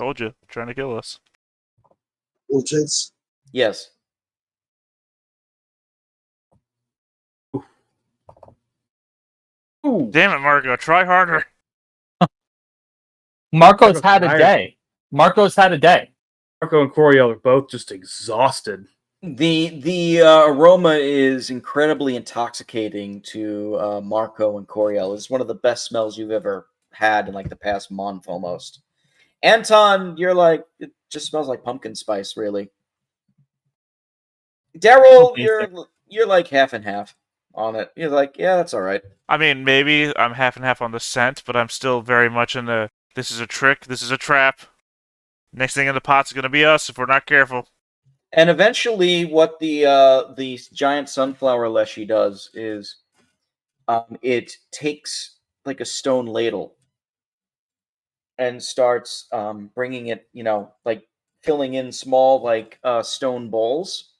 Told you, trying to kill us. Bullshits. Yes. Ooh. Damn it, Marco! Try harder. Marco's had a tired. day. Marco's had a day. Marco and Coriel are both just exhausted. The aroma is incredibly intoxicating to Marco and Coriel. It's one of the best smells you've ever had in like the past month almost. Anton, you're like, it just smells like pumpkin spice, really. Daryl, you're like half and half on it. You're like, yeah, that's all right. I mean, maybe I'm half and half on the scent, but I'm still very much in the, this is a trick, this is a trap. Next thing in the pot's going to be us if we're not careful. And eventually, what the giant sunflower leshy does is, it takes like a stone ladle and starts bringing it, like filling in small like stone balls,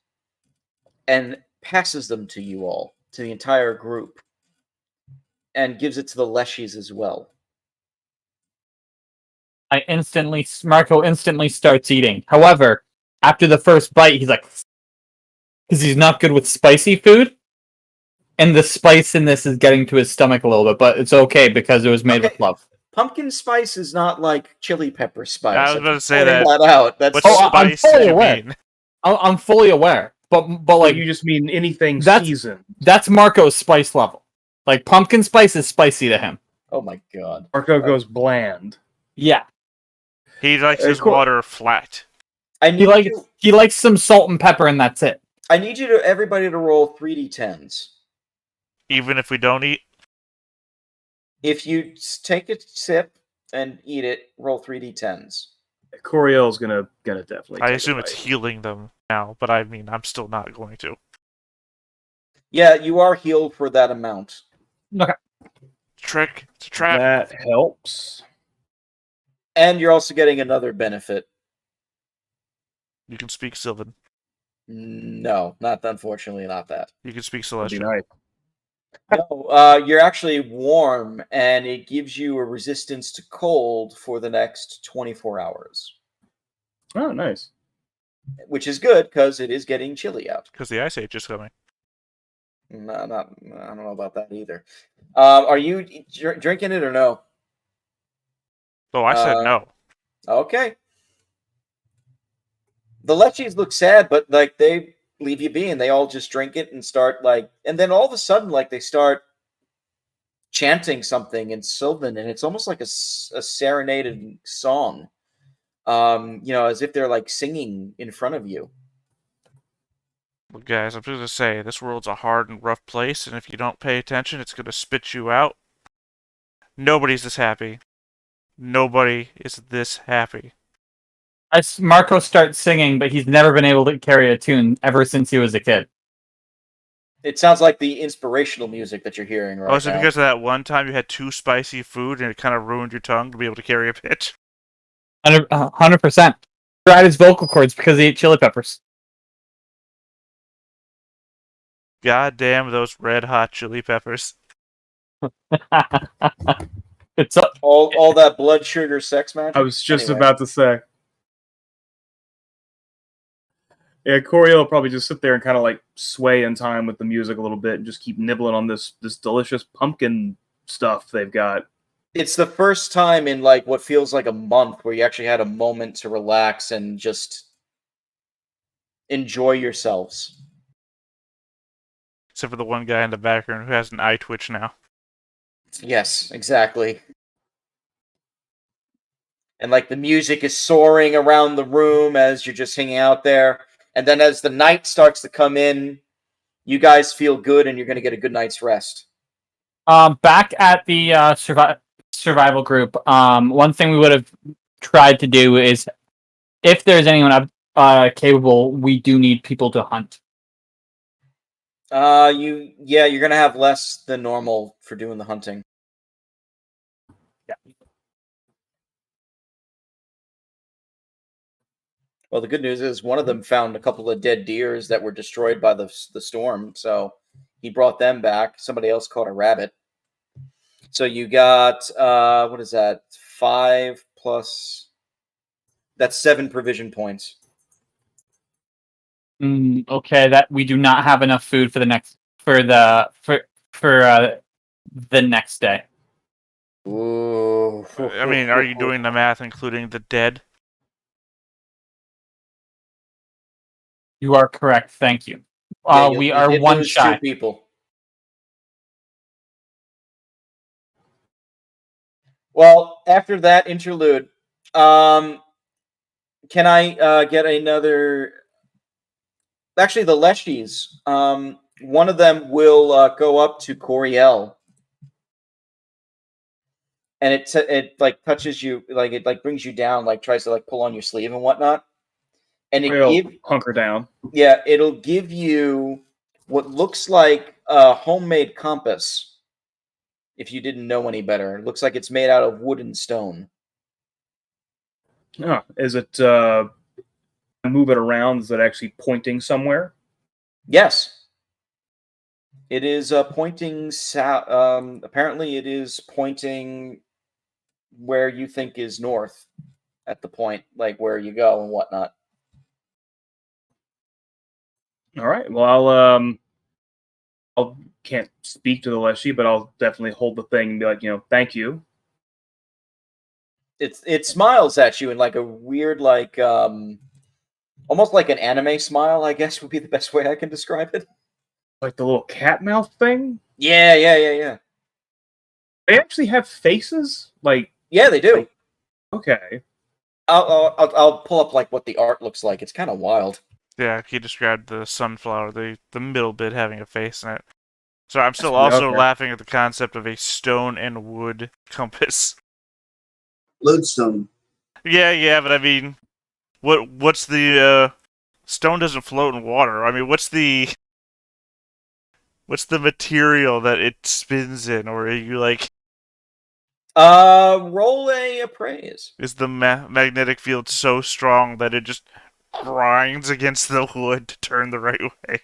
and passes them to you all, to the entire group, and gives it to the leshies as well. Marco instantly starts eating. However, after the first bite, he's like, because he's not good with spicy food, and the spice in this is getting to his stomach a little bit, but it's okay because it was made with love. Pumpkin spice is not like chili pepper spice. I was about to say that. Out. That's What I'm spice fully do you aware. mean? I'm fully aware, but like You just mean anything That's- seasoned. that's Marco's spice level. Like pumpkin spice is spicy to him. Oh my god. Marco goes bland. Yeah, He likes his cool. water flat. he likes some salt and pepper, and that's it. I need everybody to roll 3d10s. Even if we don't eat? If you take a sip and eat it, roll 3d10s. Coriel's gonna definitely. I take a assume it's bite. healing them now, but I mean, I'm still not going to. Yeah, you are healed for that amount. Okay. Trick. It's a trap. That helps. And you're also getting another benefit. You can speak Sylvan. No, unfortunately, not that. You can speak That'd be Celestial. nice. No, you're actually warm, and it gives you a resistance to cold for the next 24 hours. Oh, nice. Which is good, because it is getting chilly out. Because the Ice Age is coming. No, I don't know about that either. Are you drinking it or no? Oh, I said no. Okay. The Lechies look sad, but like they leave you be, and they all just drink it and start like, and then all of a sudden, like they start chanting something in Sylvan, and it's almost like a serenaded song. As if they're like singing in front of you. Well, guys, I'm just going to say, this world's a hard and rough place, and if you don't pay attention, it's going to spit you out. Nobody's this happy. Nobody is this happy. Marco starts singing, but he's never been able to carry a tune ever since he was a kid. It sounds like the inspirational music that you're hearing right now. Oh, is it because of that one time you had too spicy food and it kind of ruined your tongue to be able to carry a pitch? 100%. Tried his vocal cords because he ate chili peppers. God damn those red hot chili peppers. It's all that blood sugar sex magic. I was just about to say. Yeah, Coriel will probably just sit there and kind of like sway in time with the music a little bit and just keep nibbling on this delicious pumpkin stuff they've got. It's the first time in like what feels like a month where you actually had a moment to relax and just enjoy yourselves. Except for the one guy in the background who has an eye twitch now. Yes, exactly. And like the music is soaring around the room as you're just hanging out there. And then as the night starts to come in, you guys feel good and you're going to get a good night's rest. Back at the survival group, one thing we would have tried to do is, if there's anyone capable, we do need people to hunt. You're going to have less than normal for doing the hunting. Yeah. Well, the good news is one of them found a couple of dead deers that were destroyed by the storm, so he brought them back. Somebody else caught a rabbit. So you got, what is that, 5 plus That's 7 provision points. Okay, that we do not have enough food for the next the next day. Ooh. I mean, are you doing the math including the dead? You are correct. Thank you. Yeah, We you are did one lose shy. 2 people. Well, after that interlude, can I get another? Actually, the Leshies. One of them will go up to Coriel, and it like touches you, like it like brings you down, like tries to like pull on your sleeve and whatnot, and Hunker down. it'll give you what looks like a homemade compass. If you didn't know any better, it looks like it's made out of wood and stone. Oh, is it move it around? Is it actually pointing somewhere? Yes. It is pointing south. Apparently, it is pointing where you think is north at the point, like where you go and whatnot. All right. Well, I'll can't speak to the Leshy, but I'll definitely hold the thing and be like, thank you. It smiles at you in like a weird, like almost like an anime smile, I guess would be the best way I can describe it. Like the little cat mouth thing. Yeah. They actually have faces. Like, Yeah, they do. okay. I'll pull up like what the art looks like. It's kind of wild. Yeah, he described the sunflower, the middle bit having a face in it. So I'm still That's- also okay. laughing at the concept of a stone and wood compass. Lodestone. Yeah, but I mean, what's the stone doesn't float in water. I mean, what's the material that it spins in, or are you like, Roll a appraise. is the magnetic field so strong that it just grinds against the wood to turn the right way?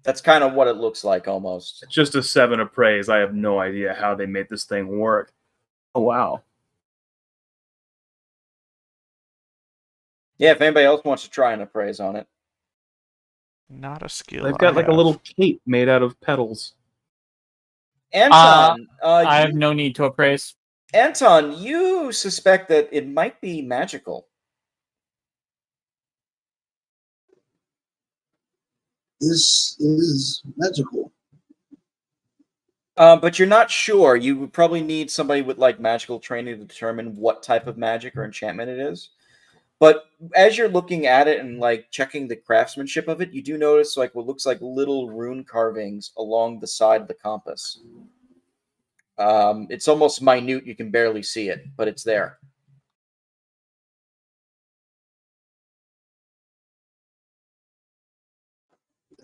That's kind of what it looks like almost. It's just a 7 appraise. I have no idea how they made this thing work. Oh wow. Yeah, if anybody else wants to try an appraise on it. Not a skill. They've got I like a have. little cape made out of petals. Anton, I have no need to appraise. Anton, you suspect that it might be magical. This is magical. But you're not sure. You would probably need somebody with like magical training to determine what type of magic or enchantment it is. But as you're looking at it and like checking the craftsmanship of it, you do notice like what looks like little rune carvings along the side of the compass. It's almost minute; you can barely see it, but it's there.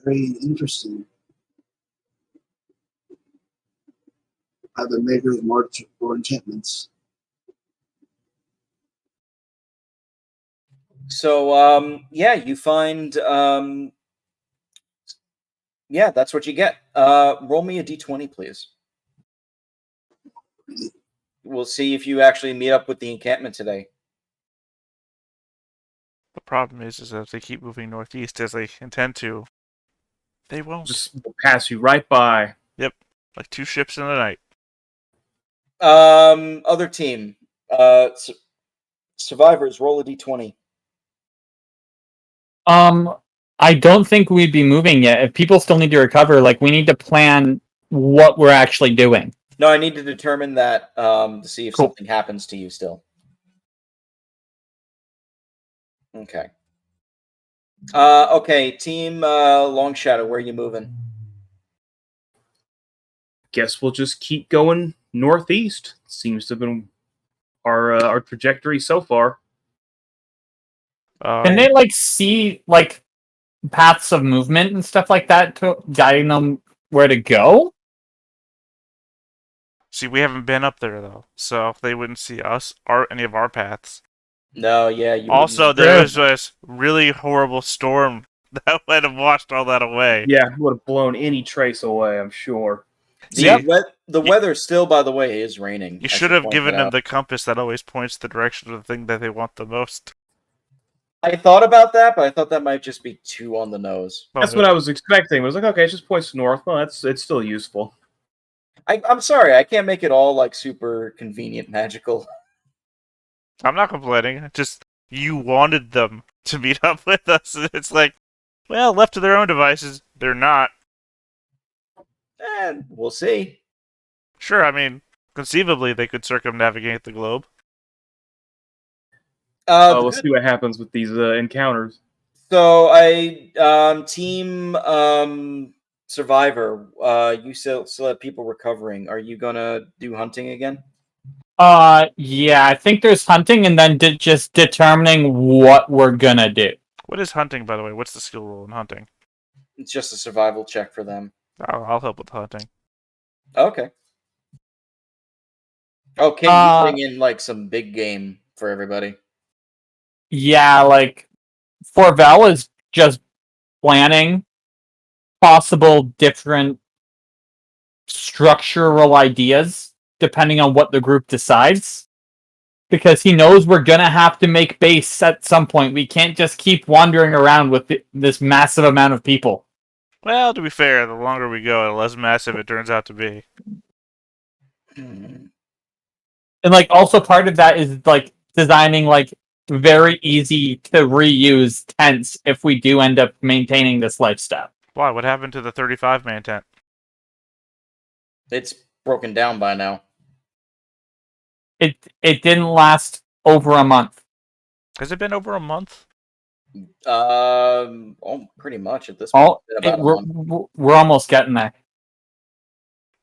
Very interesting. I'm a maker of march or enchantments. So yeah, you find yeah, that's what you get. Roll me a d20, please. We'll see if you actually meet up with the encampment today. The problem is that if they keep moving northeast as they intend to, they won't. Just pass you right by. Yep, like 2 ships in the night. Other team, survivors, roll a d20. I don't think we'd be moving yet. If people still need to recover, like we need to plan what we're actually doing. No, I need to determine that to see if Cool. something happens to you still. Okay. Okay, team Long Shadow, where are you moving? Guess we'll just keep going northeast. Seems to have been our trajectory so far. Can they like see like paths of movement and stuff like that to guiding them where to go? See, we haven't been up there though, so they wouldn't see us or any of our paths. No, yeah. You Also, wouldn't- there was this really horrible storm that would have washed all that away. Yeah, would have blown any trace away, I'm sure. See, the weather still, by the way, is raining. you I should have point given that them out. the compass that always points the direction of the thing that they want the most. I thought about that, but I thought that might just be too on the nose. That's what I was expecting. I was like, okay, it just points north. Well, it's still useful. I'm sorry, I can't make it all like super convenient magical. I'm not complaining. Just you wanted them to meet up with us. It's like, well, left to their own devices, they're not. And we'll see. Sure, I mean, conceivably they could circumnavigate the globe. We'll see what happens with these encounters. So team survivor. You still have people recovering. Are you gonna do hunting again? Yeah, I think there's hunting and then just determining what we're gonna do. What is hunting, by the way? What's the skill roll in hunting? It's just a survival check for them. I'll help with hunting. Okay. Okay, you bring in like some big game for everybody. Yeah, like Forvel is just planning possible different structural ideas depending on what the group decides. Because he knows we're gonna have to make base at some point. We can't just keep wandering around with this massive amount of people. Well, to be fair, the longer we go, the less massive it turns out to be. And like also part of that is like designing like very easy to reuse tents if we do end up maintaining this lifestyle. Why? What happened to the 35-man tent? It's broken down by now. It didn't last over a month. Has it been over a month? Pretty much at this point. We're almost getting there.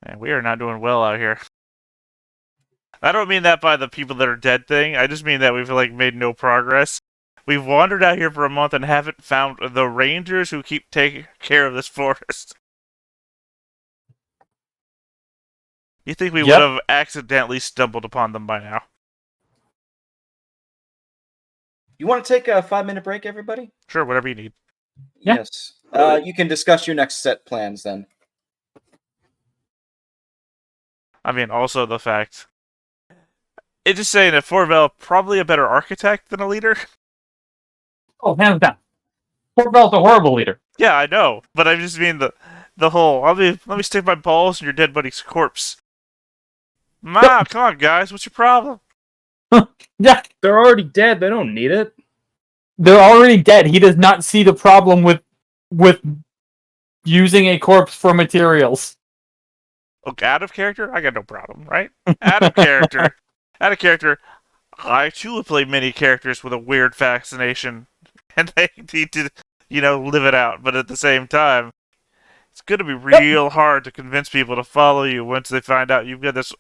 Man, we are not doing well out here. I don't mean that by the people that are dead thing. I just mean that we've like made no progress. We've wandered out here for a month and haven't found the rangers who keep taking care of this forest. You think we would have accidentally stumbled upon them by now? You want to take a 5-minute break, everybody? Sure, whatever you need. Yeah. Yes. You can discuss your next set plans then. I mean, also the fact... It's just saying that Forvel probably a better architect than a leader. Oh, hands down. Forvel's a horrible leader. Yeah, I know, but I just mean the whole... let me stick my balls in your dead buddy's corpse. Ma, come on, guys, what's your problem? Yeah. They're already dead. They don't need it. They're already dead. He does not see the problem with using a corpse for materials. Okay, out of character, I got no problem, right? Out of character. Out of character, I too have played many characters with a weird fascination, and they need to, live it out. But at the same time, it's going to be real hard to convince people to follow you once they find out you've got this...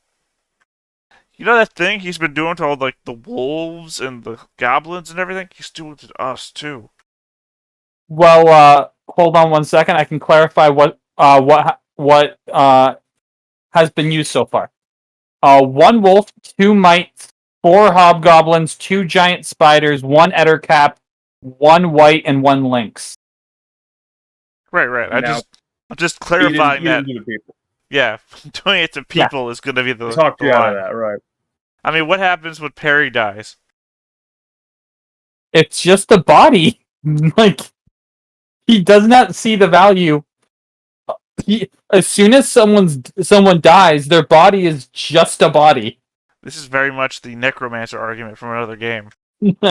You know that thing he's been doing to all like the wolves and the goblins and everything? He's doing it to us too. Well, hold on one second. I can clarify what has been used so far. 1 wolf, 2 mites, 4 hobgoblins, 2 giant spiders, 1 ettercap, 1 white, and 1 lynx. Right. No. I'm just clarifying you that. didn't do the people. Yeah, doing it to people is going to be the Talk you out line. of that, right? I mean, what happens when Perry dies? It's just a body. Like, he does not see the value. As soon as someone dies, their body is just a body. This is very much the necromancer argument from another game. And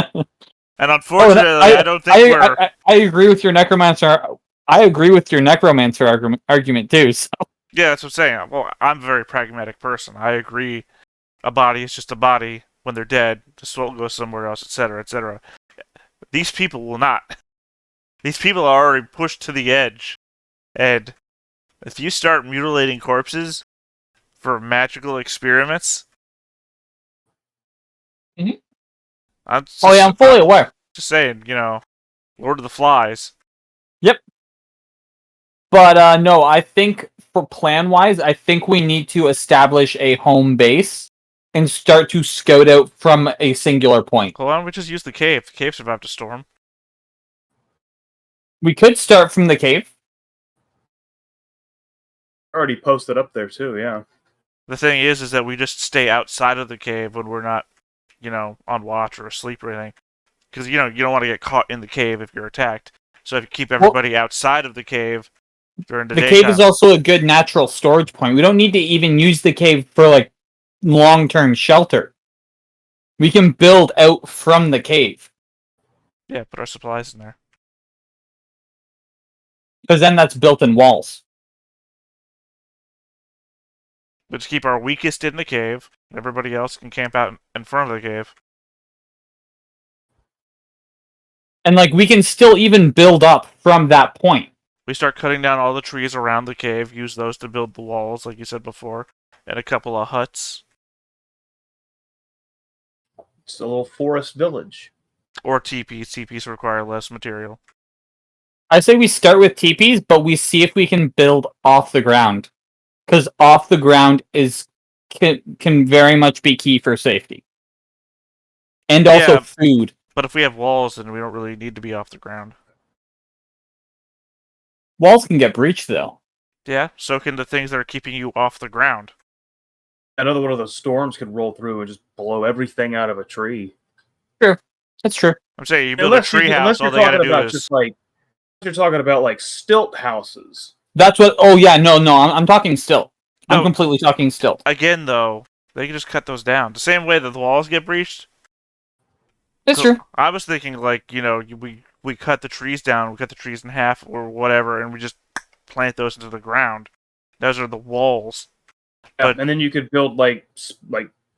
unfortunately, I don't think we're... I agree with your necromancer. I agree with your necromancer argument too. So. Yeah, that's what I'm saying. Well, I'm a very pragmatic person. I agree. A body is just a body. When they're dead, the soul goes somewhere else, etc., etc. These people will not. These people are already pushed to the edge. And if you start mutilating corpses for magical experiments... Mm-hmm. I'm fully aware. Just saying, Lord of the Flies. Yep. But no, I think for plan-wise, I think we need to establish a home base and start to scout out from a singular point. Well, why don't we just use the cave? The cave survived a storm. We could start from the cave. Already posted up there too, yeah. The thing is that we just stay outside of the cave when we're not, on watch or asleep or anything. because you don't want to get caught in the cave if you're attacked. So if you keep everybody outside of the cave during the The daytime, cave is also a good natural storage point. We don't need to even use the cave for like long-term shelter. We can build out from the cave. yeah, put our supplies in there. Because then that's built-in walls. But just keep our weakest in the cave. Everybody else can camp out in front of the cave. And like we can still even build up from that point. We start cutting down all the trees around the cave, use those to build the walls, like you said before, and a couple of huts. It's a little forest village. Or teepees. Teepees require less material. I say we start with teepees, but we see if we can build off the ground. Because off the ground can very much be key for safety. And also Yeah. food. But if we have walls, then we don't really need to be off the ground. Walls can get breached, though. Yeah, so can the things that are keeping you off the ground. Another one of those storms could roll through and just blow everything out of a tree. That's true. I'm saying you build a tree house, all they gotta do is... just like you're talking about like stilt houses. That's what... Oh, yeah, no, I'm talking still. No. I'm completely talking still. Again, though, they can just cut those down. The same way that the walls get breached. That's true. I was thinking, like, we cut the trees down, we cut the trees in half or whatever, and we just plant those into the ground. Those are the walls. Yeah, But- and then you could build like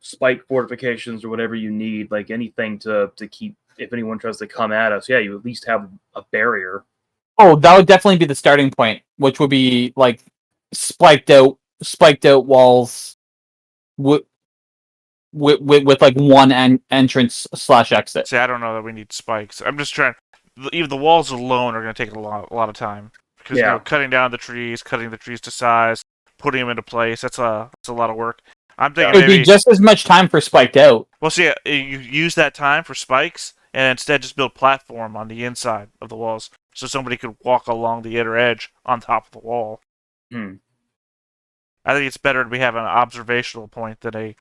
spike fortifications or whatever you need, like anything to keep if anyone tries to come at us. Yeah, you at least have a barrier. Oh, that would definitely be the starting point, which would be like spiked out walls with like one entrance / exit. See, I don't know that we need spikes. I'm just trying... Even the walls alone are going to take a lot of time. Because, Yeah. cutting down the trees, cutting the trees to size, putting them into place, that's a lot of work. I'm It thinking would maybe... be just as much time for spiked out. Well, see, you use that time for spikes, and instead just build platform on the inside of the walls, so somebody could walk along the inner edge on top of the wall. Hmm. I think it's better to have an observational point than a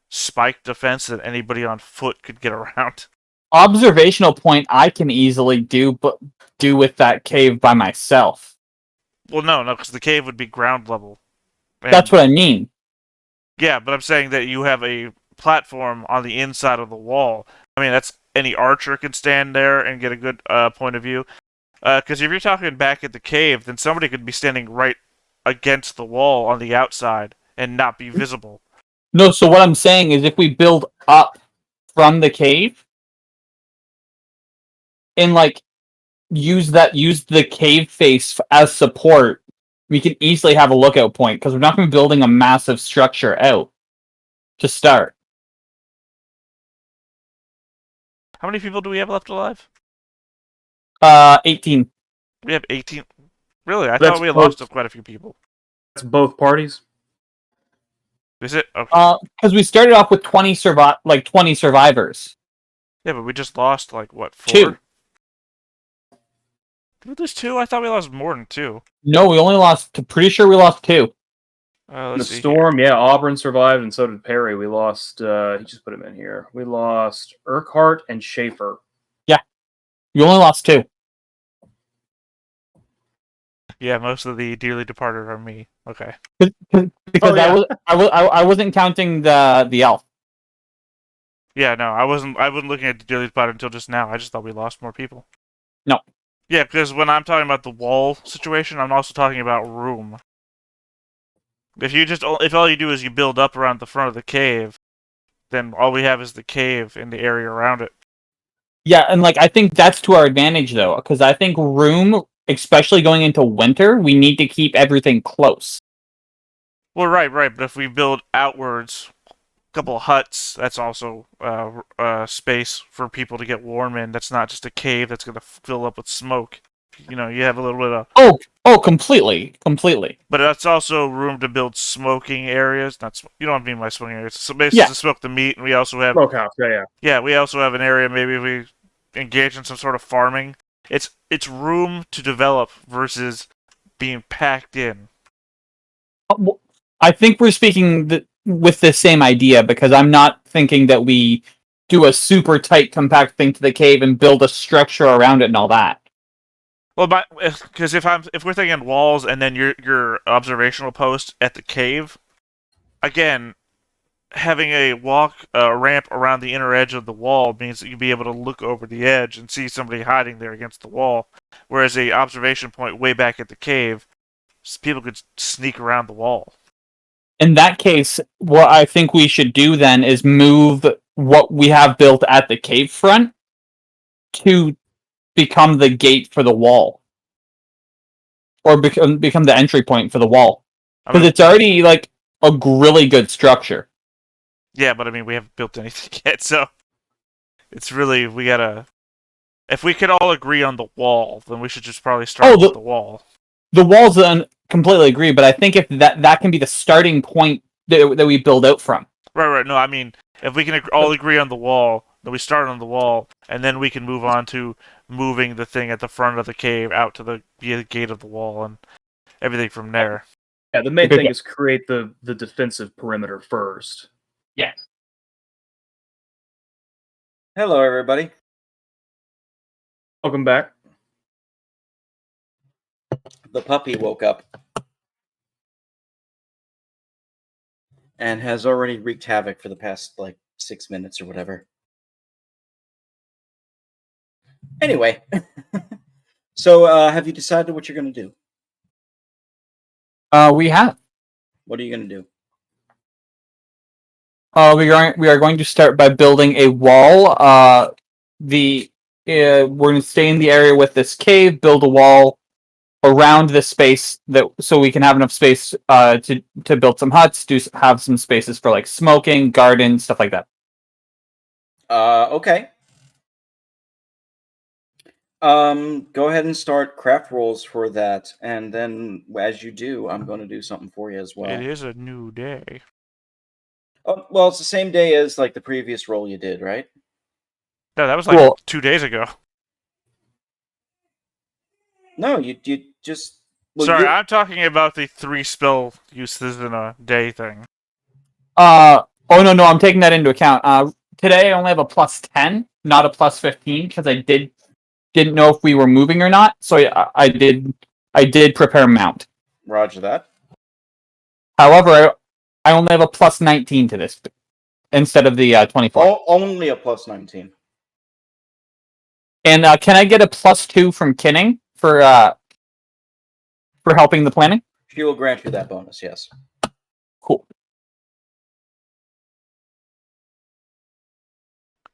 spike defense that anybody on foot could get around. Observational point I can easily do with that cave by myself. Well, no, because the cave would be ground level. And- That's what I mean. Yeah, but I'm saying that you have a platform on the inside of the wall. I mean, that's any archer can stand there and get a good point of view. Because if you're talking back at the cave, then somebody could be standing right against the wall on the outside and not be visible. No, so what I'm saying is if we build up from the cave and like use the cave face as support, we can easily have a lookout point because we're not going to be building a massive structure out to start. How many people do we have left alive? 18. We have 18. Really? I That's thought we had both- lost quite a few people. That's both parties. Is it? Okay. Because we started off with 20 survivors. Yeah, but we just lost, like, what, 4? 2. Did we lose 2? I thought we lost more than 2. No, we only lost. Pretty sure we lost 2. The Let's see storm, yeah, Auburn survived, and so did Perry. We lost. He just put him in here. We lost Urquhart and Schaefer. You only lost 2. Yeah, most of the dearly departed are me. Okay. Because Oh, yeah. I wasn't counting the elf. Yeah, no, I wasn't looking at the dearly departed until just now. I just thought we lost more people. No. Yeah, because when I'm talking about the wall situation, I'm also talking about room. If all you do is you build up around the front of the cave, then all we have is the cave and the area around it. Yeah, and like I think that's to our advantage though, because I think room, especially going into winter, we need to keep everything close. Well, right, but if we build outwards, a couple of huts, that's also space for people to get warm in. That's not just a cave that's going to fill up with smoke. You have a little bit of... Oh, completely. But that's also room to build smoking areas. You don't mean by smoking areas. So basically to smoke the meat, and we also have... Smokehouse, yeah. Yeah, we also have an area, maybe we engage in some sort of farming. It's room to develop versus being packed in. I think we're speaking with the same idea because I'm not thinking that we do a super tight, compact thing to the cave and build a structure around it and all that. Well, because if we're thinking walls and then your observational post at the cave, again, having a ramp around the inner edge of the wall means that you'll be able to look over the edge and see somebody hiding there against the wall, whereas a observation point way back at the cave, people could sneak around the wall. In that case, what I think we should do then is move what we have built at the cave front to become the gate for the wall. Or become the entry point for the wall. Because it's already, like, a really good structure. Yeah, but I mean, we haven't built anything yet, so it's really, we gotta... If we could all agree on the wall, then we should just probably start with the wall. The walls, completely agree, but I think if that can be the starting point that we build out from. Right. No, I mean, if we can all agree on the wall, then we start on the wall, and then we can move on to moving the thing at the front of the cave out to the gate of the wall and everything from there. Yeah, the main thing is create the defensive perimeter first. Yeah. Hello, everybody. Welcome back. The puppy woke up and has already wreaked havoc for the past, 6 minutes or whatever. Anyway, so have you decided what you're going to do? We have. What are you going to do? We are going to start by building a wall. We're going to stay in the area with this cave, build a wall around this space so we can have enough space to build some huts, have some spaces for like smoking, garden, stuff like that. Okay. Go ahead and start craft rolls for that, and then as you do, I'm going to do something for you as well. It is a new day. Oh, well, it's the same day as the previous roll you did, right? No, that was 2 days ago. No, you just. Well, Sorry, I'm talking about the 3 spell uses in a day thing. Oh no, I'm taking that into account. Today I only have a +10, not a +15, because I didn't know if we were moving or not. So I did prepare mount. Roger that. However, I only have a +19 to this instead of the 24. Only a +19. And can I get a +2 from Kinning for helping the planning? She will grant you that bonus, yes. Cool.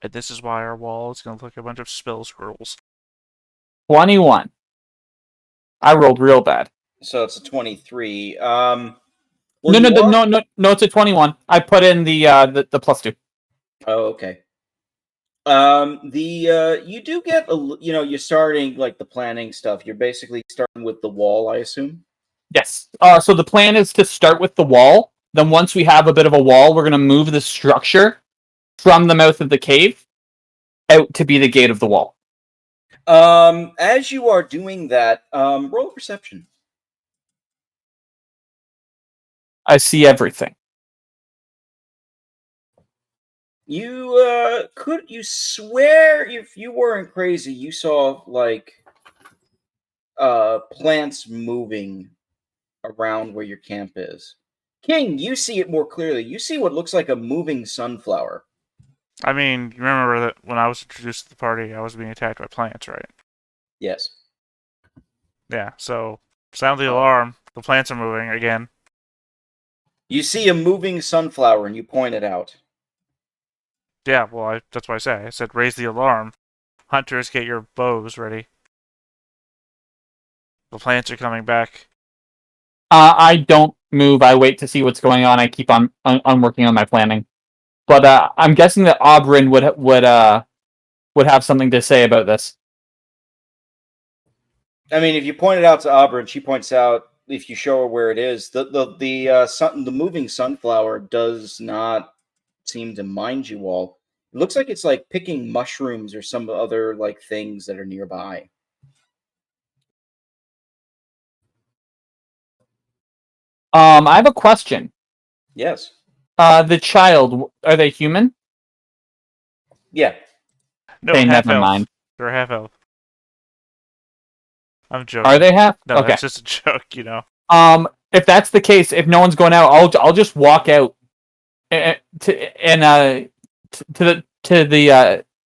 And this is why our wall is going to look like a bunch of spell scrolls. 21. I rolled real bad. So it's a 23. No, it's a 21. I put in the +2. Oh, okay. You do get you're starting the planning stuff. You're basically starting with the wall, I assume. Yes. So the plan is to start with the wall. Then once we have a bit of a wall, we're going to move the structure from the mouth of the cave out to be the gate of the wall. As you are doing that, roll perception. I see everything. You swear if you weren't crazy, you saw plants moving around where your camp is. King, you see it more clearly. You see what looks like a moving sunflower. I mean, you remember that when I was introduced to the party, I was being attacked by plants, right? Yes. Yeah, so sound the alarm. The plants are moving again. You see a moving sunflower and you point it out. Yeah, well, that's what I said. I said raise the alarm. Hunters, get your bows ready. The plants are coming back. I don't move. I wait to see what's going on. I keep on working on my planning. But I'm guessing that Oberyn would have something to say about this. I mean, if you point it out to Oberyn, she points out. If you show her where it is, the moving sunflower does not seem to mind you all. It looks like it's picking mushrooms or some other things that are nearby. I have a question. Yes. The child, are they human? Yeah. No, Okay, half never elf. mind. They're half elf. I'm joking. Are they half? No, Okay. that's just a joke, you know. If that's the case, if no one's going out, I'll just walk out to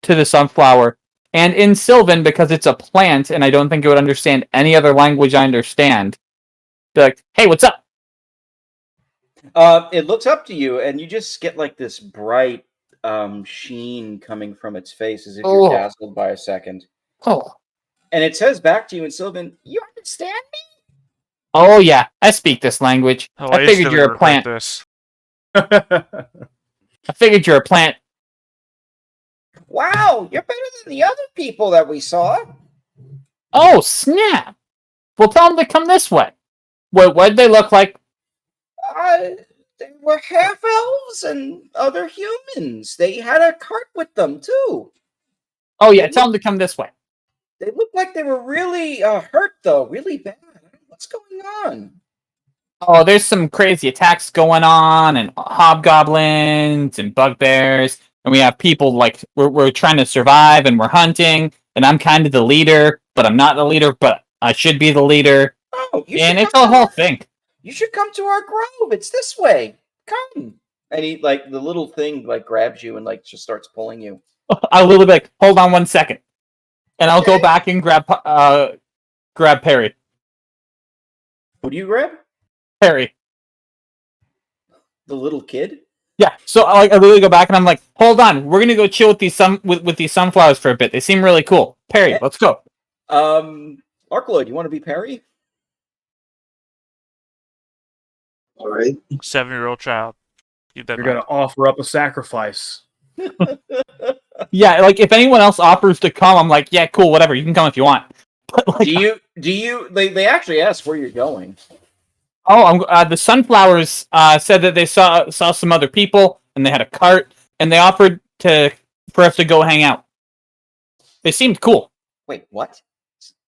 the sunflower. And in Sylvan, because it's a plant, and I don't think it would understand any other language I understand, be like, "Hey, what's up?" It looks up to you, and you just get like this bright sheen coming from its face, as if you're Oh. dazzled by a second. Oh, And it says back to you in Sylvan, "You understand me?" oh yeah, I speak this language. Oh, I figured you're a plant. This. I figured you're a plant. Wow, you're better than the other people that we saw. Oh snap! Well, tell them to come this way. What'd they look like? They were half elves and other humans. They had a cart with them too. Oh yeah, tell them to come this way. They looked like they were really hurt, though, really bad. What's going on? Oh, there's some crazy attacks going on, and hobgoblins and bugbears, and we have people like we're trying to survive, and we're hunting, and I'm kind of the leader, but I'm not the leader, but I should be the leader, Oh, and it's a whole thing. You should come to our grove. It's this way. Come. And he like the little thing like grabs you and like just starts pulling you. I'll literally be like, hold on 1 second, and I'll go Okay. back and grab Perry. Who do you grab? Perry. The little kid? Yeah, so I literally go back and I'm like, hold on, we're gonna go chill with these these sunflowers for a bit. They seem really cool. Perry, let's go. Arkloyd, you want to be Perry? All right. 7-year-old child. Keep that You're in gonna offer up a sacrifice. Yeah, like if anyone else offers to come, I'm like, yeah, cool, whatever. You can come if you want. But like, Do you? They actually ask where you're going. oh, the sunflowers said that they saw some other people and they had a cart and they offered for us to go hang out. They seemed cool. Wait, what?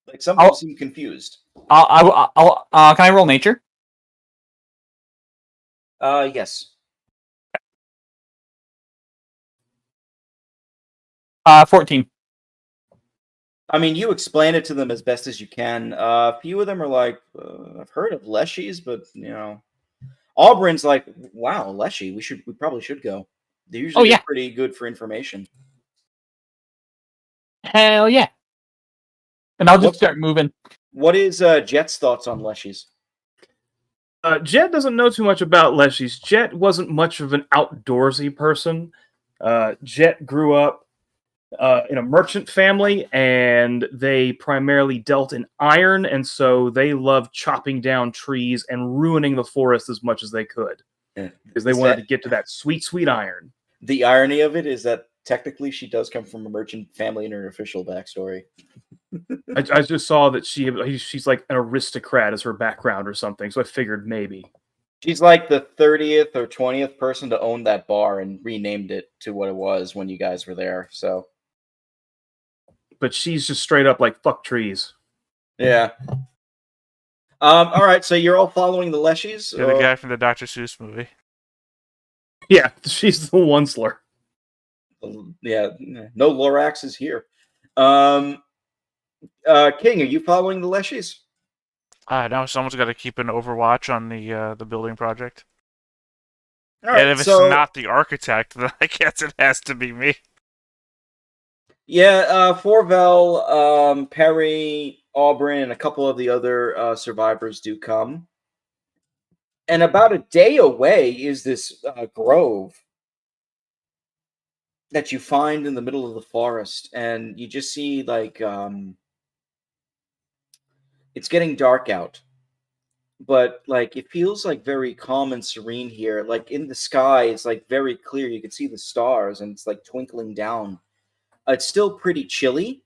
Like some people seem confused. Can I roll nature? Yes. 14. I mean, you explain it to them as best as you can. A few of them are like, I've heard of Leshies, but you know, Auburn's like, wow, Leshy, we probably should go. They usually get pretty good for information. Hell yeah. And I'll just start moving. What is Jet's thoughts on Leshies? Jet doesn't know too much about Leshies. Jet wasn't much of an outdoorsy person. Jet grew up in a merchant family, and they primarily dealt in iron, and so they loved chopping down trees and ruining the forest as much as they could. Because they wanted to get to that sweet, sweet iron. The irony of it is that technically she does come from a merchant family in her official backstory. I just saw that she's like an aristocrat as her background or something, so I figured maybe. She's like the 30th or 20th person to own that bar and renamed it to what it was when you guys were there, so. But she's just straight up like, fuck trees. Yeah. All right, so you're all following the Leshies? You're the guy from the Dr. Seuss movie. Yeah, she's the Onceler. Yeah, no Lorax is here. King, are you following the Leshies? Now someone's got to keep an overwatch on the building project. All right, and if it's not the architect, then I guess it has to be me. Yeah, Forvel, Perry, Auburn, and a couple of the other survivors do come. And about a day away is this grove that you find in the middle of the forest. And you just see, like, it's getting dark out. But, like, it feels, like, very calm and serene here. Like, in the sky, it's, like, very clear. You can see the stars, and it's, like, twinkling down. It's still pretty chilly,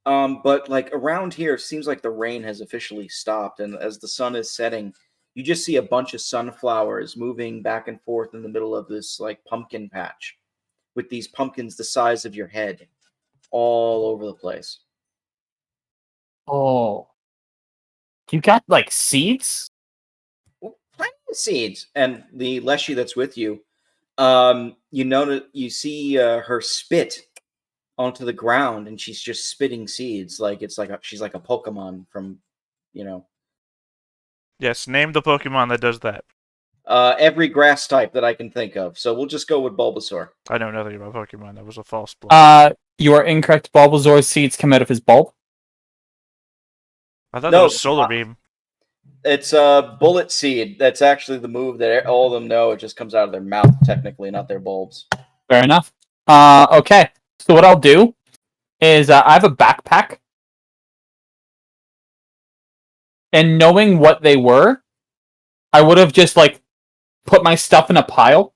but like around here, it seems like the rain has officially stopped. And as the sun is setting, you just see a bunch of sunflowers moving back and forth in the middle of this like pumpkin patch, with these pumpkins the size of your head all over the place. Oh, you got like seeds? Well, plenty of seeds. And the Leshy that's with you, you see her spit onto the ground, and she's just spitting seeds like she's like a Pokemon from, you know, Yes, name the Pokemon that does that. every grass type that I can think of. So we'll just go with Bulbasaur. I know nothing about Pokemon. That was a false bluff. You are incorrect. Bulbasaur's seeds come out of his bulb. I thought that No, was Solar Beam. it's a Bullet Seed. That's actually the move that all of them know. It just comes out of their mouth, technically, not their bulbs. Fair enough. Okay. So what I'll do is I have a backpack, and knowing what they were, I would have just like put my stuff in a pile,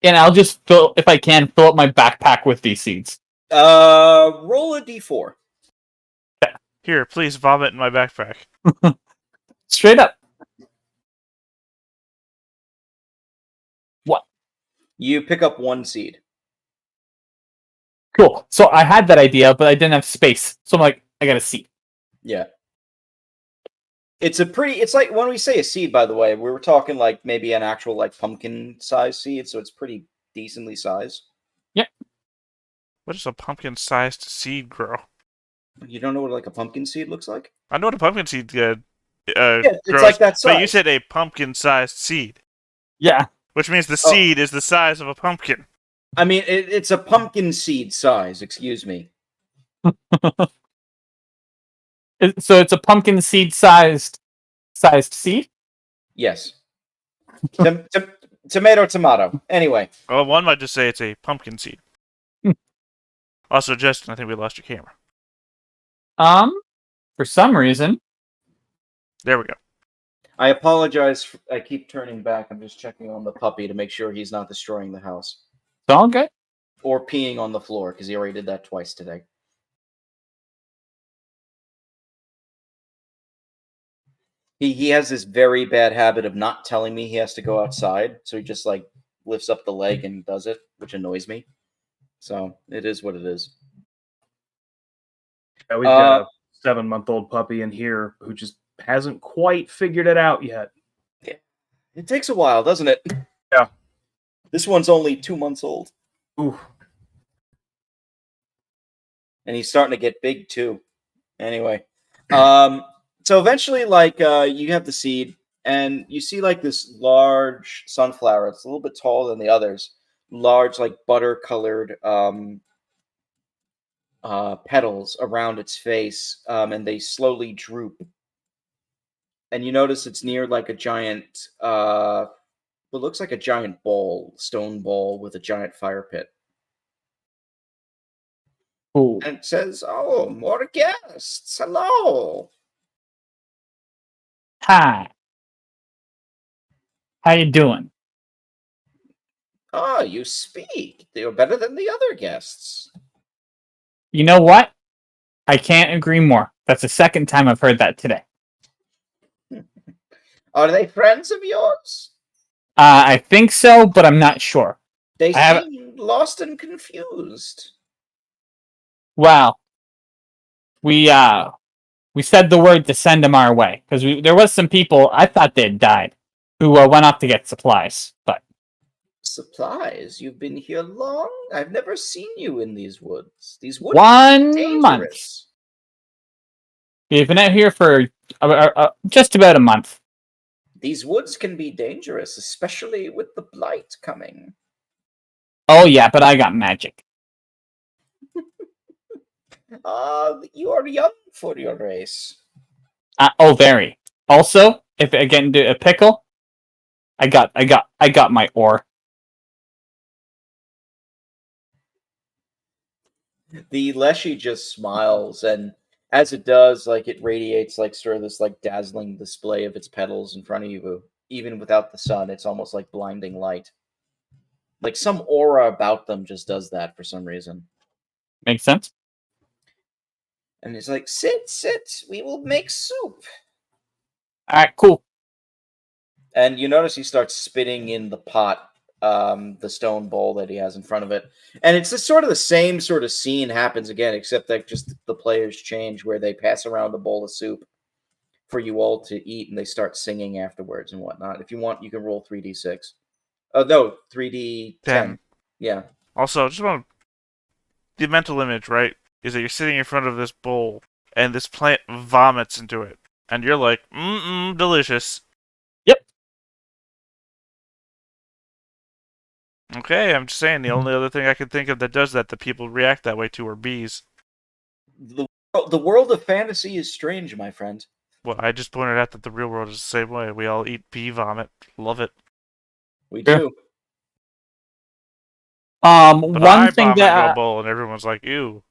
and I'll just fill, if I can, fill up my backpack with these seeds. Roll a d4. Here, please vomit in my backpack. Straight up. What? You pick up 1 seed. Cool. So I had that idea, but I didn't have space. So I'm like, I got a seed. Yeah. It's like when we say a seed, by the way, we were talking like maybe an actual like pumpkin size seed, so it's pretty decently sized. What does a pumpkin-sized seed grow? You don't know what like a pumpkin seed looks like? I know what a pumpkin seed Yeah, grows, it's like that size. but you said a pumpkin-sized seed, Yeah. which means the seed is the size of a pumpkin. I mean, it's a pumpkin seed size. Excuse me. So it's a pumpkin seed sized seed? Yes. Tomato. Anyway. Well, one might just say it's a pumpkin seed. Also, Justin, I think we lost your camera. For some reason. There we go. I apologize. I keep turning back. I'm just checking on the puppy to make sure he's not destroying the house. It's all good. Or peeing on the floor, because he already did that twice today. He has this very bad habit of not telling me he has to go outside, so he just like lifts up the leg and does it, which annoys me. So it is what it is. Yeah, we've got a 7-month-old puppy in here who just hasn't quite figured it out yet. Yeah. It takes a while, doesn't it? Yeah. This one's only 2 months old. Ooh. And he's starting to get big too. Anyway. So eventually, like, you have the seed, and you see, like, this large sunflower. It's a little bit taller than the others. Large, like, butter-colored petals around its face, and they slowly droop. And you notice it's near, like, a giant, what looks like a giant ball, stone ball with a giant fire pit. Ooh. And it says, "Oh, more guests. Hello." Hi. How you doing? "Oh, you speak. You're better than the other guests." You know what? I can't agree more. That's the second time I've heard that today. "Are they friends of yours?" I think so, but I'm not sure. "They I have- seem lost and confused." Well, we said the word to send them our way because there was some people I thought they'd died who went off to get supplies. But "Supplies? You've been here long? I've never seen you in these woods. These woods are 1 month. dangerous." We've been out here for just about a month. "These woods can be dangerous, especially with the blight coming." Oh yeah, but I got magic. You are young for your race." Oh, very. Also, if I get into a pickle, I got my ore. The Leshy just smiles, and as it does, like, it radiates like sort of this like dazzling display of its petals in front of you. Even without the sun, it's almost like blinding light. Like some aura about them just does that for some reason. Makes sense. And it's like, sit, we will make soup. All right, cool. And you notice he starts spitting in the pot, the stone bowl that he has in front of it. And it's sort of the same sort of scene happens again, except that just the players change, where they pass around a bowl of soup for you all to eat, and they start singing afterwards and whatnot. If you want, you can roll 3d6. Oh, no, 3d10. Yeah. Also, just want the mental image, right? Is that you're sitting in front of this bowl and this plant vomits into it, and you're like, delicious. Yep. Okay, I'm just saying the only other thing I can think of that does that people react that way to are bees. The world of fantasy is strange, my friend. Well, I just pointed out that the real world is the same way. We all eat bee vomit. Love it. We Sure. do. But I One thing vomit into a that bowl and everyone's like, ew.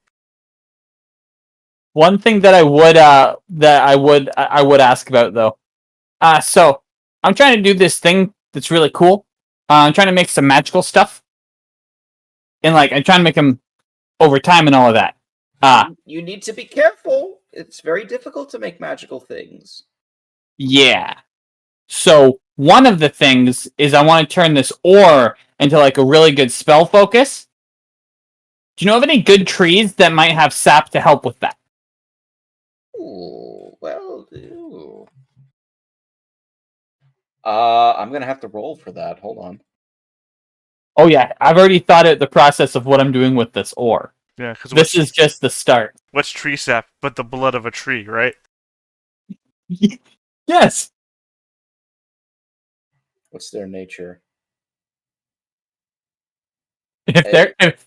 one thing that I would ask about though. So I'm trying to do this thing that's really cool. I'm trying to make some magical stuff, and like I'm trying to make them over time and all of that. You need to be careful. It's very difficult to make magical things. Yeah. So one of the things is I want to turn this ore into like a really good spell focus. Do you know of any good trees that might have sap to help with that? Ooh, well, ooh. I'm gonna have to roll for that. Hold on. Oh yeah, I've already thought out the process of what I'm doing with this ore. Yeah, because This is just the start. what's tree sap but the blood of a tree, right? Yes. What's their nature? If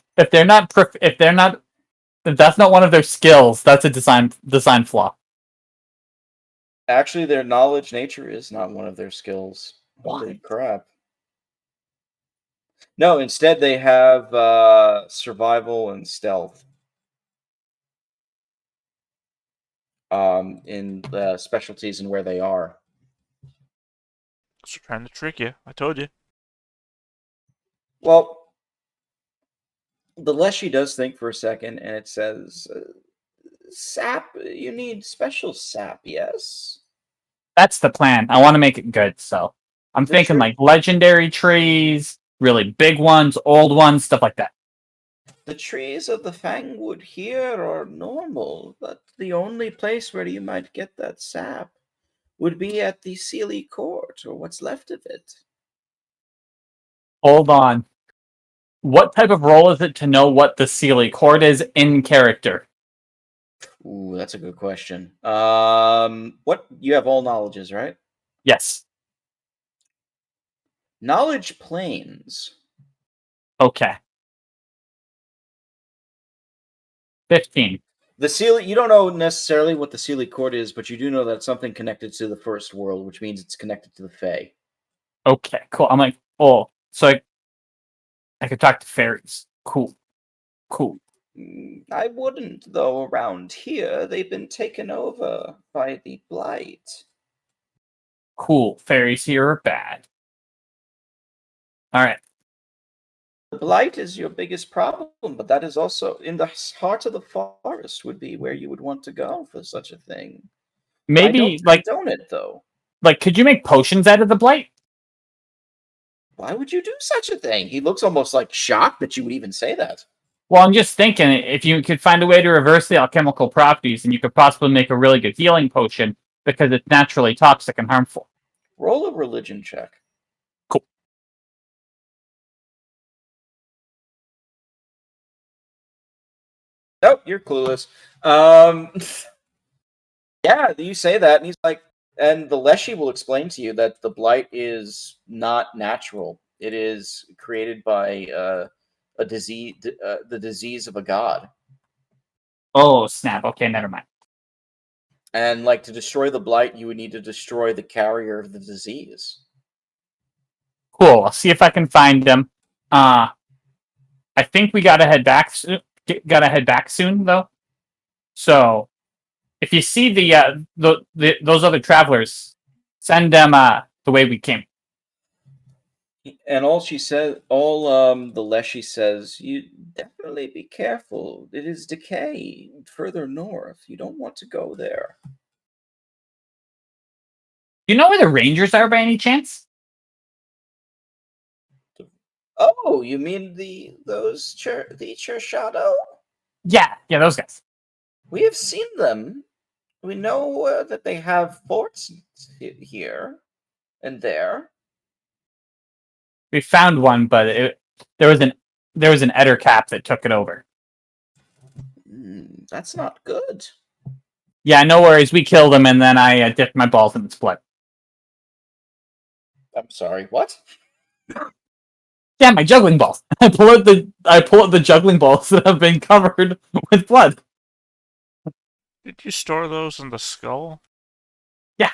that's not one of their skills, that's a design flaw. Actually, their knowledge nature is not one of their skills. Holy What? crap. No, instead they have survival and stealth. In the specialties and where they are. Just trying to trick you. I told you. Well, the Leshy does think for a second, and it says, "Sap. You need special sap, yes." That's the plan. I want to make it good, so I'm The thinking tree- like legendary trees, really big ones, old ones, stuff like that. The trees of the Fangwood here are normal, but the only place where you might get that sap would be at the Sealy Court, or what's left of it. Hold on. What type of role is it to know what the Sealy Court is in character? Ooh, that's a good question. What you have all knowledges, right? Yes. Knowledge planes. Okay. 15. The Sealy, you don't know necessarily what the Sealy Court is, but you do know that it's something connected to the first world, which means it's connected to the Fae. Okay, cool. I'm like, oh, so I could talk to fairies. Cool. Cool. I wouldn't, though, around here. They've been taken over by the Blight. Cool. Fairies here are bad. Alright. The Blight is your biggest problem, but that is also in the heart of the forest would be where you would want to go for such a thing. I Maybe don't condone it, though. could you make potions out of the blight? Why would you do such a thing? He looks almost like shocked that you would even say that. Well, I'm just thinking if you could find a way to reverse the alchemical properties, then you could possibly make a really good healing potion because it's naturally toxic and harmful. Roll a religion check. Cool. Nope, you're clueless. Yeah, you say that, and he's like, and the Leshy will explain to you that the blight is not natural. It is created by a disease, the disease of a god. Oh, snap. Okay, never mind. And like to destroy the blight, you would need to destroy the carrier of the disease. Cool. I'll see if I can find them. I think we gotta head back. Gotta head back soon, though. So, if you see those other travelers, send them the way we came. And all she said, the Leshy says, you definitely be careful. It is decay further north. You don't want to go there. Do you know where the Rangers are by any chance? Oh, you mean the Churchado? Yeah, those guys. We have seen them. We know that they have forts here and there. We found one, but there was an Eder cap that took it over. That's not good. Yeah, no worries. We killed him, and then I dipped my balls in its blood. I'm sorry. What? Yeah, my juggling balls. I pull out the juggling balls that have been covered with blood. Did you store those in the skull? Yeah.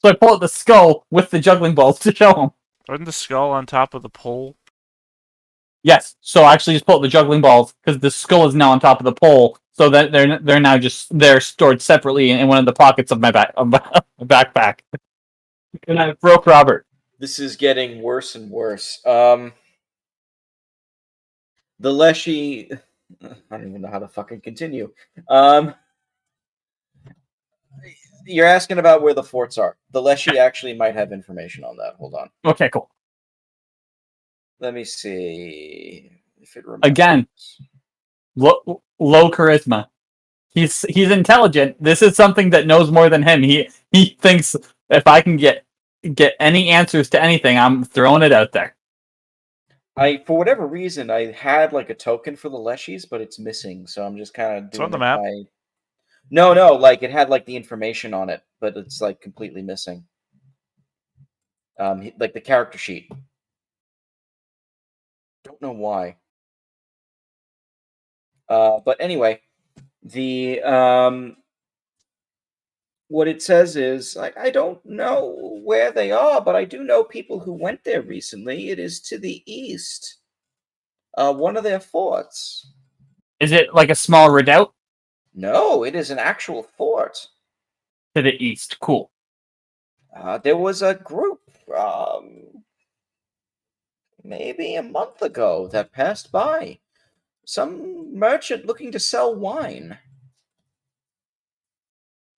So I pull out the skull with the juggling balls to show him. Wasn't the skull on top of the pole? Yes. So I actually just pull out the juggling balls because the skull is now on top of the pole, so that they're now they're stored separately in one of the pockets of my backpack. And I broke Robert. This is getting worse and worse. The Leshy... I don't even know how to fucking continue. You're asking about where the forts are. The Leshy actually might have information on that. Hold on. Okay, cool. Let me see if it remembers. Again, low charisma. He's intelligent. This is something that knows more than him. He thinks if I can get any answers to anything, I'm throwing it out there. For whatever reason, I had like a token for the Leshies, but it's missing. So I'm just kind of doing on the map. No, like it had like the information on it, but it's like completely missing. Like the character sheet. Don't know why. But anyway, the what it says is I don't know where they are, but I do know people who went there recently. It is to the east. One of their forts. Is it like a small redoubt? No, it is an actual fort. To the east. Cool. There was a group, maybe a month ago, that passed by. Some merchant looking to sell wine.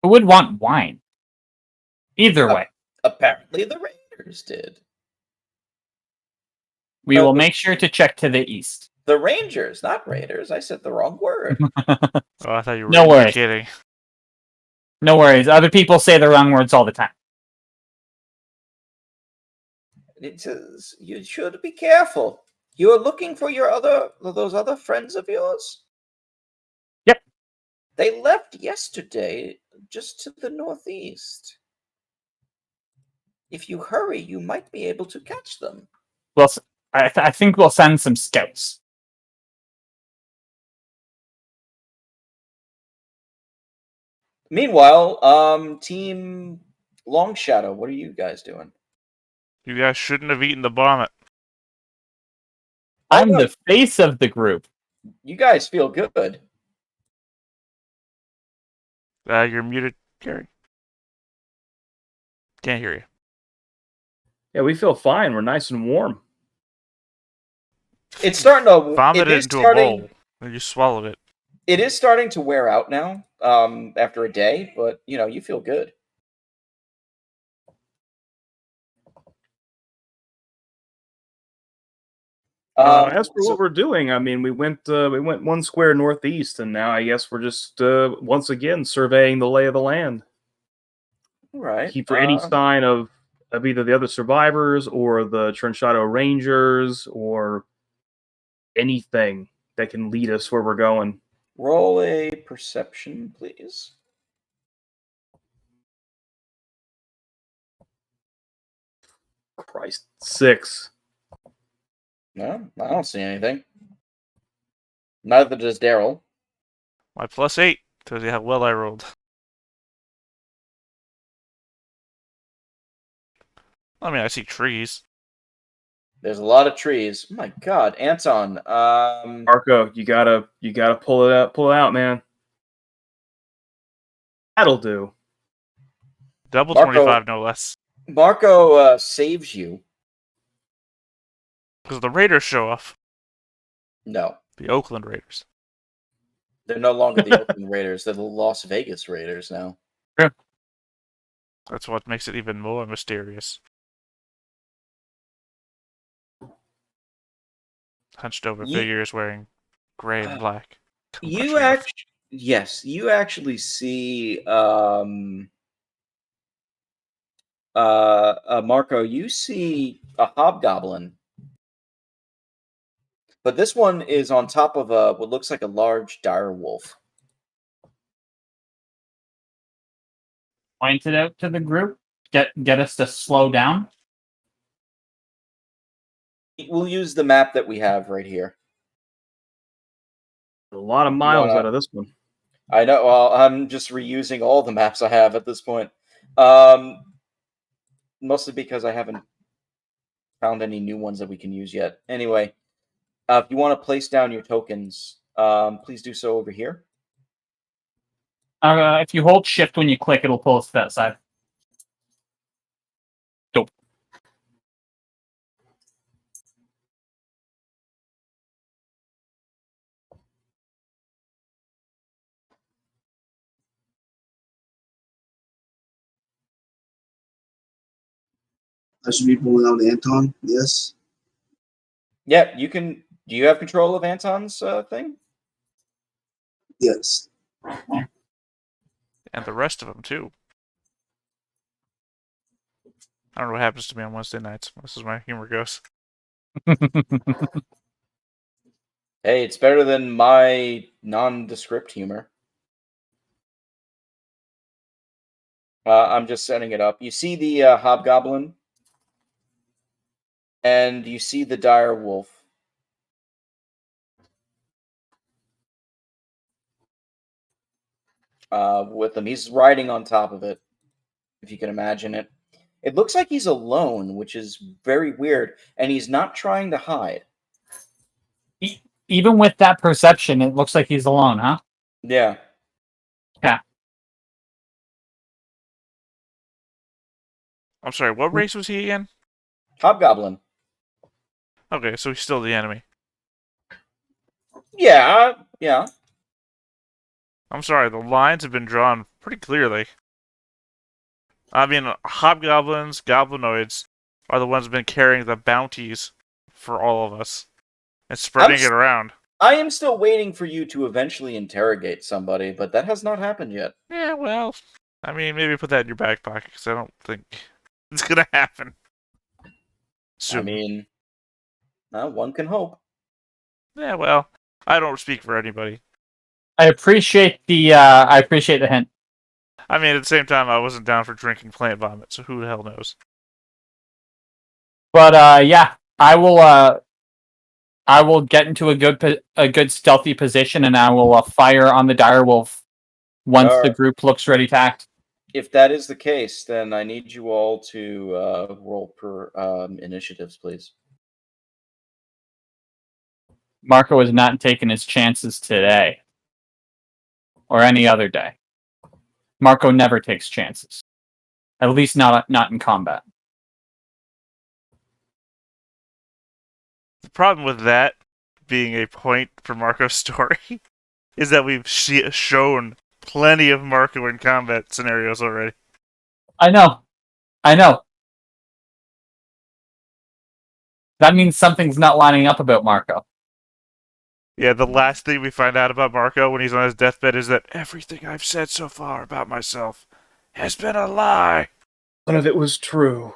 Who would want wine? Either way. Apparently the Raiders did. We will make sure to check to the east. The Rangers, not Raiders. I said the wrong word. Oh, I thought you were No worries. kidding. No worries. Other people say the wrong words all the time. It says you should be careful. You are looking for those other friends of yours? Yep. They left yesterday, just to the northeast. If you hurry, you might be able to catch them. Well, I think we'll send some scouts. Meanwhile, Team Long Shadow, what are you guys doing? You guys shouldn't have eaten the vomit. I'm the face of the group. You guys feel good. You're muted, Gary. Can't hear you. Yeah, we feel fine. We're nice and warm. It's starting to Vomit it into a bowl, and you swallowed it. It is starting to wear out now, after a day, but you feel good. As for what we're doing, I mean, we went 1 square northeast, and now I guess we're just once again surveying the lay of the land. All right. Keep for any sign of either the other survivors or the Trenchado Rangers or anything that can lead us where we're going. Roll a perception, please. Christ, 6. No, I don't see anything. Neither does Daryl. My +8 tells you how well I rolled. I mean, I see trees. There's a lot of trees. Oh my God, Anton. Marco, you gotta pull it out, man. That'll do. Double Marco, 25, no less. Marco saves you. Because the Raiders show off. No, The Oakland Raiders. they're no longer the Oakland Raiders. They're the Las Vegas Raiders now. Yeah. That's what makes it even more mysterious. Hunched over figures wearing gray and black. You actually see Marco, you see a hobgoblin. But this one is on top of what looks like a large dire wolf. Point it out to the group. Get us to slow down. We'll use the map that we have right here. A lot of miles out of this one. I know. Well, I'm just reusing all the maps I have at this point. Mostly because I haven't found any new ones that we can use yet. Anyway, if you want to place down your tokens, please do so over here. If you hold shift when you click, it'll pull us to that side. Dope. I should be pulling out Anton. Yes. Yeah, you can. Do you have control of Anton's thing? Yes. And the rest of them, too. I don't know what happens to me on Wednesday nights. This is my humor goes. Hey, it's better than my nondescript humor. I'm just setting it up. You see the hobgoblin, and you see the dire wolf. With him. He's riding on top of it, if you can imagine it. It looks like he's alone, which is very weird, and he's not trying to hide. Even with that perception, it looks like he's alone, huh? Yeah. Yeah. I'm sorry, what race was he again? Hobgoblin. Okay, so he's still the enemy. Yeah. I'm sorry, the lines have been drawn pretty clearly. I mean, hobgoblins, goblinoids are the ones who've been carrying the bounties for all of us and spreading it around. I am still waiting for you to eventually interrogate somebody, but that has not happened yet. Yeah, well, I mean, maybe put that in your back pocket because I don't think it's gonna happen soon. I mean, one can hope. Yeah, well, I don't speak for anybody. I appreciate the hint. I mean, at the same time, I wasn't down for drinking plant vomit, so who the hell knows? But yeah, I will get into a good stealthy position, and I will fire on the direwolf once the group looks ready to act. If that is the case, then I need you all to roll per initiatives, please. Marco is not taking his chances today. Or any other day. Marco never takes chances. At least not in combat. The problem with that being a point for Marco's story is that we've shown plenty of Marco in combat scenarios already. I know. That means something's not lining up about Marco. Yeah, the last thing we find out about Marco when he's on his deathbed is that everything I've said so far about myself has been a lie. None of it was true.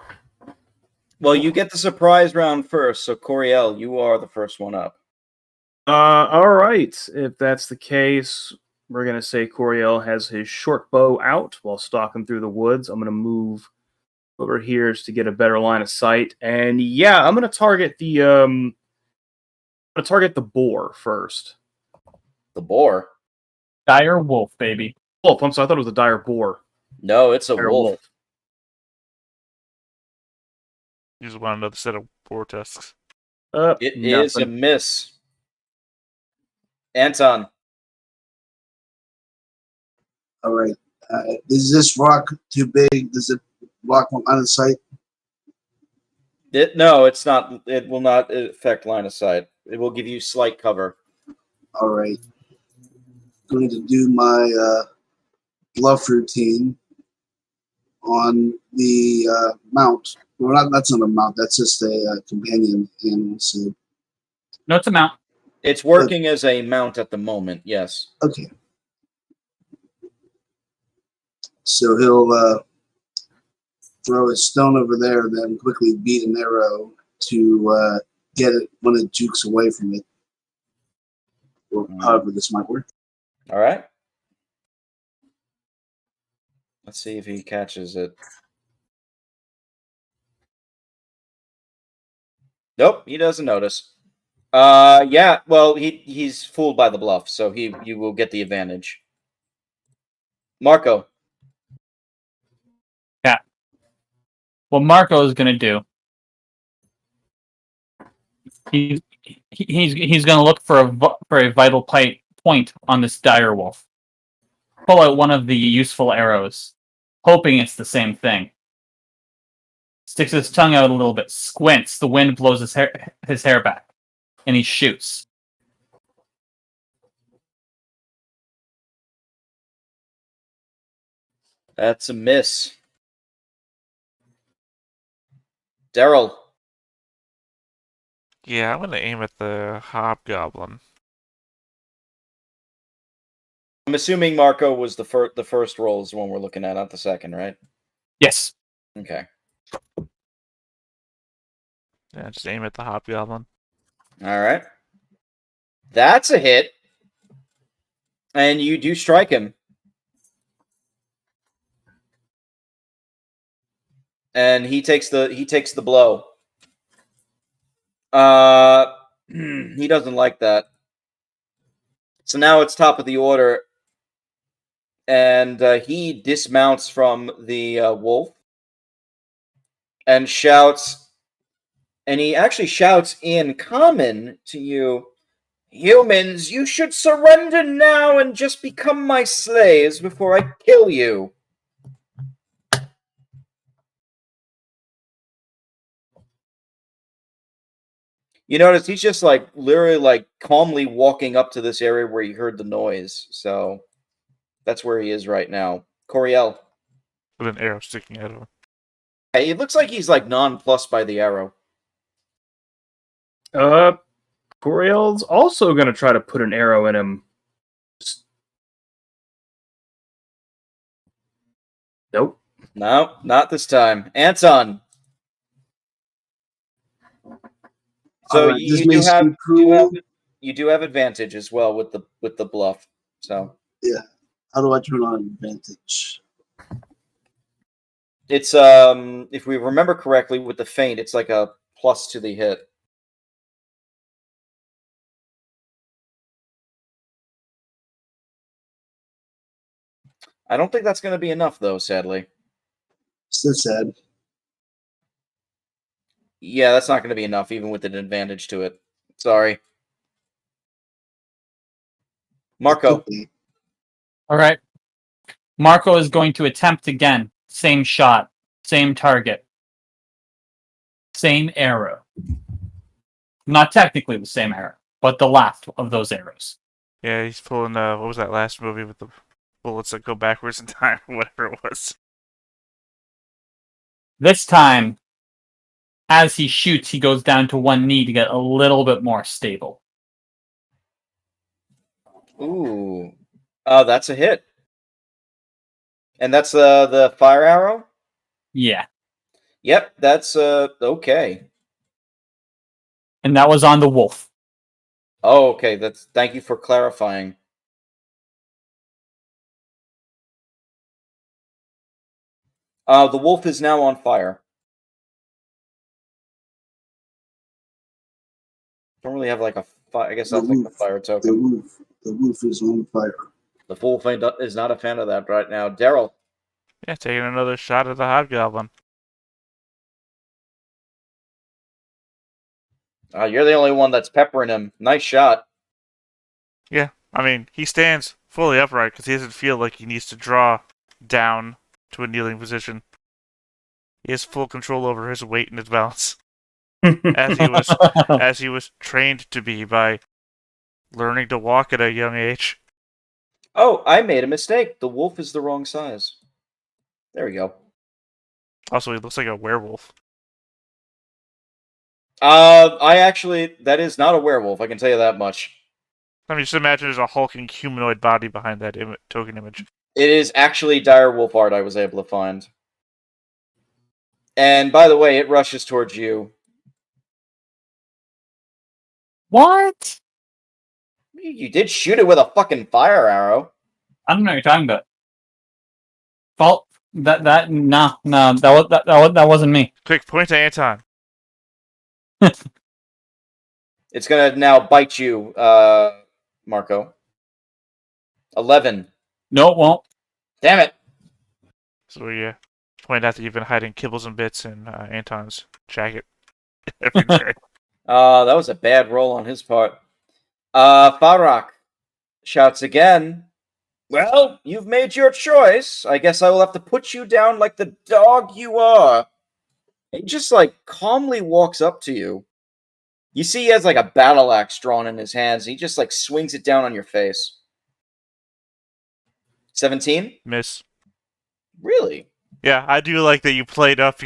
Well, you get the surprise round first, so Coriel, you are the first one up. All right. If that's the case, we're going to say Coriel has his short bow out while stalking through the woods. I'm going to move over here to get a better line of sight. And yeah, I'm going to target the boar first. The boar? Dire wolf, baby. Wolf, I'm sorry, I thought it was a dire boar. No, it's a Dire wolf. You just want another set of boar tusks. It is a miss. Anton. All right. Is this rock too big? Does it block my line of sight? No, it's not. It will not affect line of sight. It will give you slight cover. All right. Going to do my bluff routine on the mount. Well, that's not a mount. That's just a companion animal. So. No, it's a mount. It's working as a mount at the moment. Yes. Okay. So he'll throw a stone over there, then quickly beat an arrow to get it when it jukes away from it. or however this might work. All right. Let's see if he catches it. Nope, he doesn't notice. Yeah, well, he's fooled by the bluff, so you will get the advantage. Marco. Yeah. What Marco is going to do, he's going to look for a vital point on this dire wolf. Pull out one of the useful arrows, hoping it's the same thing. Sticks his tongue out a little bit, squints. The wind blows his hair back, and he shoots. That's a miss. Daryl. Yeah, I'm going to aim at the hobgoblin. I'm assuming Marco was the first roll is the one we're looking at, not the second, right? Yes. Okay. Yeah, just aim at the hobgoblin. All right. That's a hit. And you do strike him. And he takes the blow. He doesn't like that. So now it's top of the order. And he dismounts from the wolf and shouts, and he actually shouts in common to you, "Humans, you should surrender now and just become my slaves before I kill you." You notice he's just literally calmly walking up to this area where he heard the noise. So that's where he is right now. Coriel. With an arrow sticking out of him. Hey, it looks like he's nonplussed by the arrow. Coriel's also going to try to put an arrow in him. Nope. No, not this time. Anton. So Alright, this may seem you do have advantage as well with the bluff. So yeah. How do I turn on advantage? it's if we remember correctly with the feint, it's like a plus to the hit. I don't think that's going to be enough though, sadly. Still sad. Yeah, that's not going to be enough even with an advantage to it. Sorry. Marco. All right. Marco is going to attempt again. Same shot, same target, same arrow. Not technically the same arrow, but the last of those arrows. Yeah, he's pulling, what was that last movie with the bullets that go backwards in time, or whatever it was. This time, as he shoots, he goes down to one knee to get a little bit more stable. Ooh. That's a hit. And that's the fire arrow? Yeah. Yep, that's okay. And that was on the wolf. Oh, okay. Thank you for clarifying. The wolf is now on fire. Don't really have I guess that's the fire token. The wolf is on fire. The wolf is not a fan of that right now. Daryl. Yeah, taking another shot at the hobgoblin. You're the only one that's peppering him. Nice shot. Yeah, I mean, he stands fully upright because he doesn't feel like he needs to draw down to a kneeling position. He has full control over his weight and his balance, as he was trained to be by learning to walk at a young age. Oh, I made a mistake. The wolf is the wrong size. There we go. Also, he looks like a werewolf. That is not a werewolf. I can tell you that much. I mean, just imagine there's a hulking humanoid body behind that token image. It is actually dire wolf art I was able to find. And by the way, it rushes towards you. What? You did shoot it with a fucking fire arrow. I don't know what you're talking about. Fault. That wasn't me. Quick, point to Anton. It's gonna now bite you, Marco. 11. No, it won't. Damn it. So we point out that you've been hiding kibbles and bits in Anton's jacket every day. That was a bad roll on his part. Farak shouts again. Well, you've made your choice. I guess I will have to put you down like the dog you are. He just, calmly walks up to you. You see he has, a battle axe drawn in his hands. He just, swings it down on your face. 17? Miss. Really? Yeah, I do like that you played up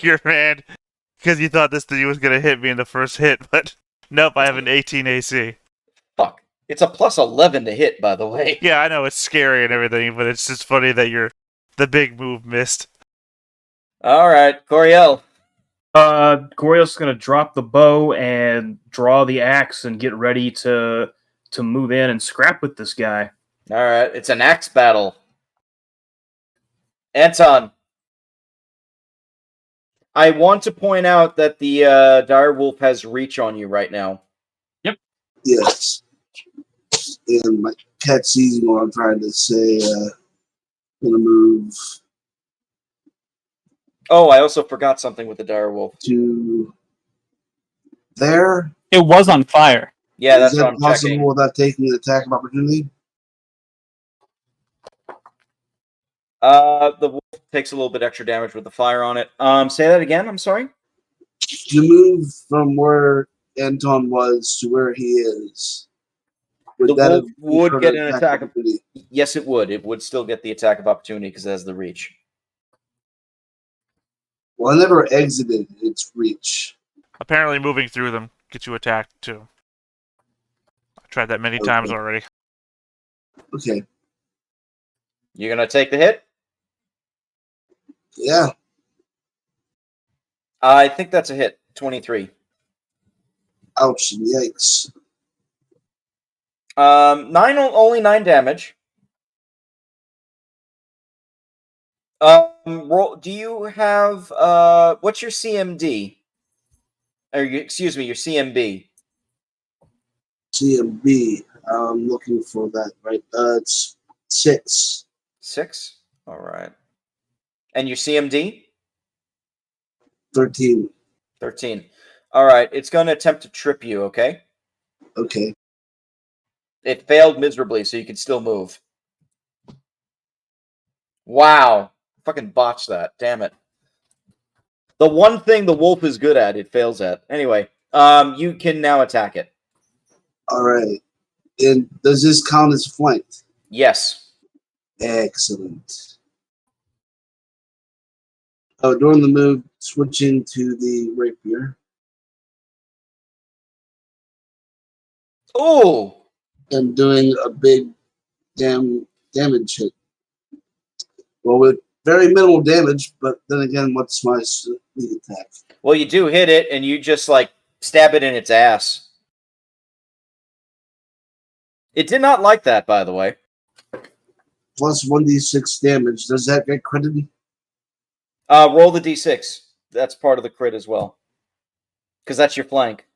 your man because you thought this thing was gonna hit me in the first hit, but nope, I have an 18 AC. Fuck. It's a plus 11 to hit, by the way. Yeah, I know it's scary and everything, but it's just funny that the big move missed. All right, Coriel. Goriel's gonna drop the bow and draw the axe and get ready to move in and scrap with this guy. All right, it's an axe battle. Anton. I want to point out that the direwolf has reach on you right now. Yes. And my cat sees what I'm trying to say. Gonna move Oh, I also forgot something with the direwolf. to there. It was on fire. Yeah, Is that's that what I'm possible checking. without taking an attack of opportunity? The wolf takes a little bit extra damage with the fire on it. Say that again. I'm sorry. To move from where Anton was to where he is. The Would that wolf have would incurred get an an attack attack. opportunity? Yes, it would. It would still get the attack of opportunity because it has the reach. Well, I never exited its reach. Apparently, moving through them gets you attacked too. I tried that many times already. Okay. You're gonna take the hit. Yeah. I think that's a hit. 23. Ouch. Yikes. Only 9 damage. Do you have what's your CMD? Excuse me, your CMB. CMB. I'm looking for that, right? It's 6. 6? All right. And your CMD? 13. 13. All right, it's going to attempt to trip you, okay? Okay. It failed miserably, so you can still move. Wow. Fucking botched that. Damn it. The one thing the wolf is good at, it fails at. Anyway, you can now attack it. All right. And does this count as flanked? Yes. Excellent. Oh, during the move, switching to the rapier. Oh! And doing a big damage hit. Well, with very minimal damage, but then again, what's my sneak attack? Well, you do hit it, and you just, stab it in its ass. It did not like that, by the way. Plus 1d6 damage. Does that get credited? Roll the d6. That's part of the crit as well. Because that's your flank.